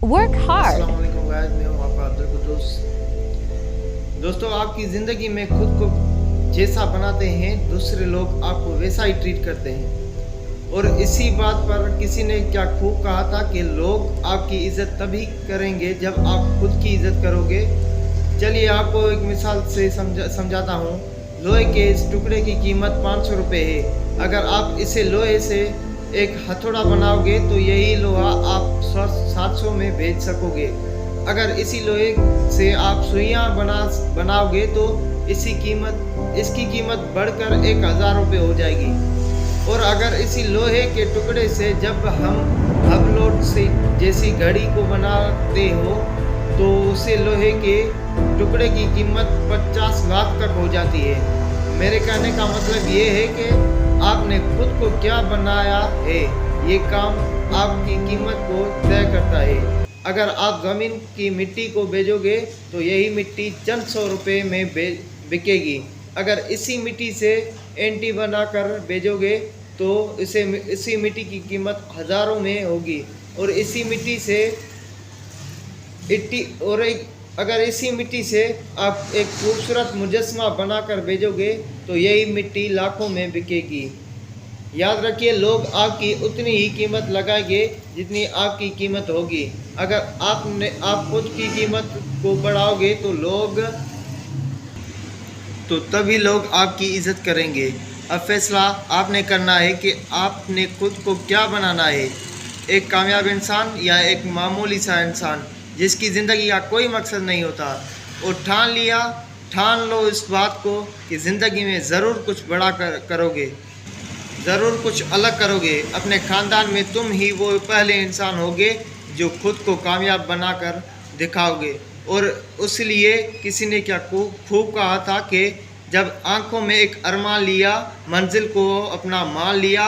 Work hard. अस्सलाम वालेकुम guys, मैं हूं आपका अब्दुल कुद्दूस। दोस्तों, आपकी ज़िंदगी में खुद को जैसा बनाते हैं दूसरे लोग आपको वैसा ही ट्रीट करते हैं। और इसी बात पर किसी ने क्या खूब कहा था कि लोग आपकी इज़्ज़त तभी करेंगे जब आप खुद की इज़्ज़त करोगे। चलिए आपको एक मिसाल से समझाता हूँ। लोहे के इस टुकड़े की कीमत 500 रुपये है। अगर आप इसे लोहे से एक हथौड़ा बनाओगे तो यही लोहा आप 700 में बेच सकोगे। अगर इसी लोहे से आप सुइयाँ बनाओगे तो इसकी कीमत बढ़कर 1000 रुपये हो जाएगी। और अगर इसी लोहे के टुकड़े से जब हम हबलोट से जैसी घड़ी को बनाते हो तो उसे लोहे के टुकड़े की कीमत 50 लाख तक हो जाती है। मेरे कहने का मतलब ये है कि आपने खुद को क्या बनाया है, ये काम आपकी कीमत को तय करता है। अगर आप ज़मीन की मिट्टी को बेचोगे तो यही मिट्टी चंद 100 रुपये में बिकेगी। अगर इसी मिट्टी से एंटी बनाकर बेचोगे तो इसी मिट्टी की कीमत हज़ारों में होगी। और इसी मिट्टी से अगर इसी मिट्टी से आप एक खूबसूरत मुजस्समा बनाकर भेजोगे तो यही मिट्टी लाखों में बिकेगी। याद रखिए, लोग आपकी उतनी ही कीमत लगाएंगे जितनी आपकी कीमत होगी। अगर आप खुद की कीमत को बढ़ाओगे तो तभी लोग आपकी इज़्ज़त करेंगे। अब फैसला आपने करना है कि आपने खुद को क्या बनाना है, एक कामयाब इंसान या एक मामूली सा इंसान जिसकी ज़िंदगी का कोई मकसद नहीं होता। और ठान लो इस बात को कि ज़िंदगी में ज़रूर कुछ बड़ा करोगे, ज़रूर कुछ अलग करोगे। अपने ख़ानदान में तुम ही वो पहले इंसान होगे जो खुद को कामयाब बनाकर दिखाओगे। और उसलिए किसी ने क्या खूब कहा था कि जब आंखों में एक अरमान लिया, मंजिल को अपना मान लिया।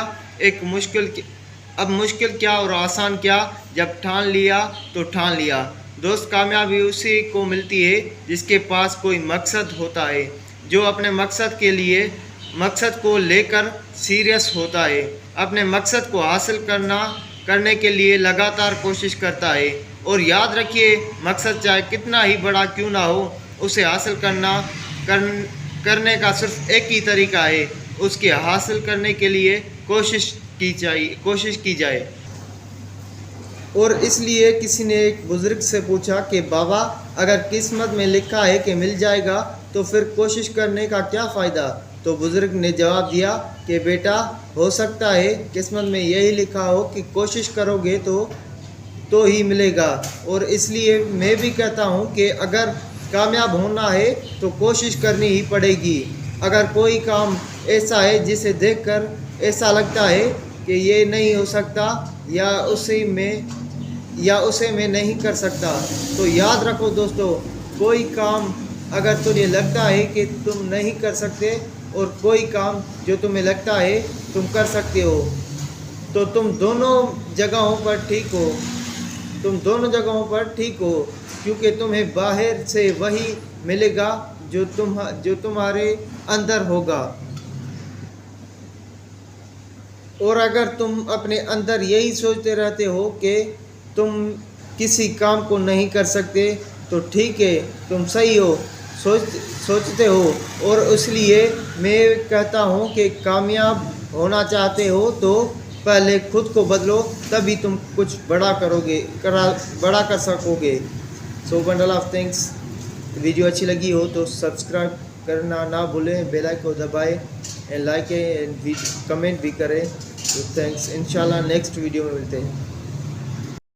अब मुश्किल क्या और आसान क्या, जब ठान लिया तो ठान लिया। दोस्त, कामयाबी उसी को मिलती है जिसके पास कोई मकसद होता है, जो अपने मकसद को लेकर सीरियस होता है, अपने मकसद को हासिल करने के लिए लगातार कोशिश करता है। और याद रखिए, मकसद चाहे कितना ही बड़ा क्यों ना हो, उसे हासिल करने का सिर्फ एक ही तरीका है, उसके हासिल करने के लिए कोशिश की जाए। और इसलिए किसी ने एक बुज़ुर्ग से पूछा कि बाबा, अगर किस्मत में लिखा है कि मिल जाएगा तो फिर कोशिश करने का क्या फ़ायदा। तो बुज़ुर्ग ने जवाब दिया कि बेटा, हो सकता है किस्मत में यही लिखा हो कि कोशिश करोगे तो ही मिलेगा। और इसलिए मैं भी कहता हूँ कि अगर कामयाब होना है तो कोशिश करनी ही पड़ेगी। अगर कोई काम ऐसा है जिसे देखकर ऐसा लगता है कि ये नहीं हो सकता या उसे मैं नहीं कर सकता, तो याद रखो दोस्तों, कोई काम अगर तुम्हें लगता है कि तुम नहीं कर सकते और कोई काम जो तुम्हें लगता है तुम कर सकते हो, तो तुम दोनों जगहों पर ठीक हो, क्योंकि तुम्हें बाहर से वही मिलेगा जो तुम्हारे अंदर होगा। और अगर तुम अपने अंदर यही सोचते रहते हो कि तुम किसी काम को नहीं कर सकते, तो ठीक है, तुम सही हो, सोचते हो। और इसलिए मैं कहता हूँ कि कामयाब होना चाहते हो तो पहले खुद को बदलो, तभी तुम कुछ बड़ा कर सकोगे। सो बंडल ऑफ थिंग्स। वीडियो अच्छी लगी हो तो सब्सक्राइब करना ना भूलें, बेल आइकन को दबाएं एंड लाइक एंड कमेंट भी करें। तो थैंक्स, इंशाल्लाह नेक्स्ट वीडियो में मिलते हैं।